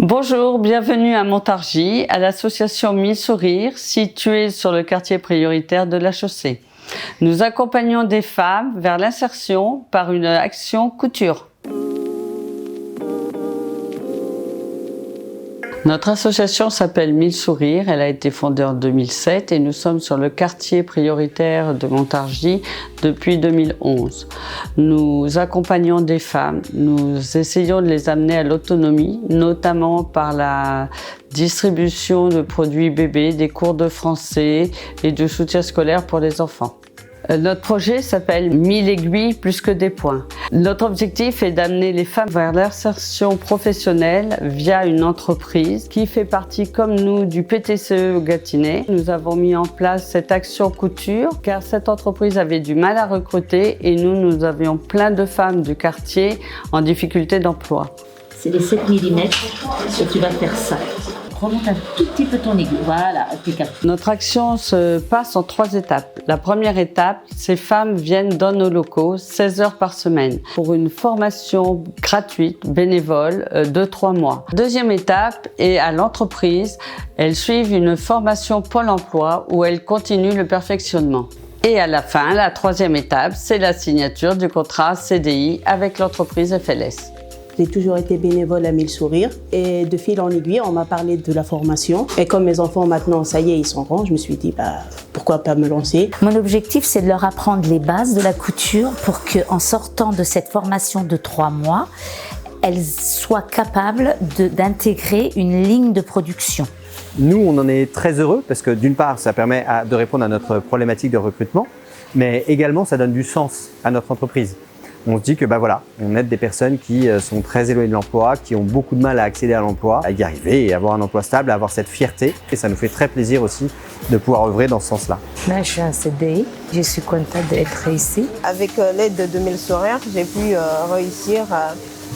Bonjour, bienvenue à Montargis, à l'association 1000 Sourires, située sur le quartier prioritaire de la Chaussée. Nous accompagnons des femmes vers l'insertion par une action couture. Notre association s'appelle 1000 Sourires, elle a été fondée en 2007 et nous sommes sur le quartier prioritaire de Montargis depuis 2011. Nous accompagnons des femmes, nous essayons de les amener à l'autonomie, notamment par la distribution de produits bébés, des cours de français et de soutien scolaire pour les enfants. Notre projet s'appelle 1000 aiguilles plus que des points. Notre objectif est d'amener les femmes vers l'insertion professionnelle via une entreprise qui fait partie, comme nous, du PTCE Gâtinais. Nous avons mis en place cette action couture car cette entreprise avait du mal à recruter et nous avions plein de femmes du quartier en difficulté d'emploi. C'est les 7 mm et tu vas faire ça. Remonte un tout petit peu ton aiguille, voilà, impeccable. Notre action se passe en 3 étapes. La première étape, ces femmes viennent dans nos locaux 16 heures par semaine pour une formation gratuite, bénévole, de 3 mois. Deuxième étape est à l'entreprise. Elles suivent une formation Pôle emploi où elles continuent le perfectionnement. Et à la fin, la troisième étape, c'est la signature du contrat CDI avec l'entreprise FLS. J'ai toujours été bénévole à 1000 Sourires et de fil en aiguille, on m'a parlé de la formation. Et comme mes enfants maintenant, ça y est, ils sont grands, je me suis dit, pourquoi pas me lancer. Mon objectif, c'est de leur apprendre les bases de la couture pour qu'en sortant de cette formation de 3 mois, elles soient capables d'intégrer une ligne de production. Nous, on en est très heureux parce que d'une part, ça permet de répondre à notre problématique de recrutement, mais également, ça donne du sens à notre entreprise. On se dit que voilà, on aide des personnes qui sont très éloignées de l'emploi, qui ont beaucoup de mal à accéder à l'emploi, à y arriver et avoir un emploi stable, à avoir cette fierté. Et ça nous fait très plaisir aussi de pouvoir œuvrer dans ce sens-là. Là, je suis en CDI, je suis contente d'être ici. Avec l'aide de 1000 Sourires, j'ai pu réussir à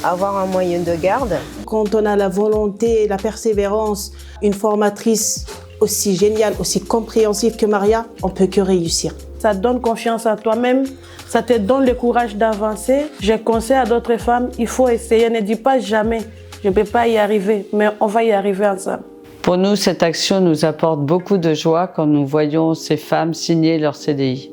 avoir un moyen de garde. Quand on a la volonté, la persévérance, une formatrice aussi géniale, aussi compréhensive que Maria, on ne peut que réussir. Ça te donne confiance en toi-même, ça te donne le courage d'avancer. Je conseille à d'autres femmes, il faut essayer, ne dis pas jamais, je ne peux pas y arriver, mais on va y arriver ensemble. Pour nous, cette action nous apporte beaucoup de joie quand nous voyons ces femmes signer leur CDI.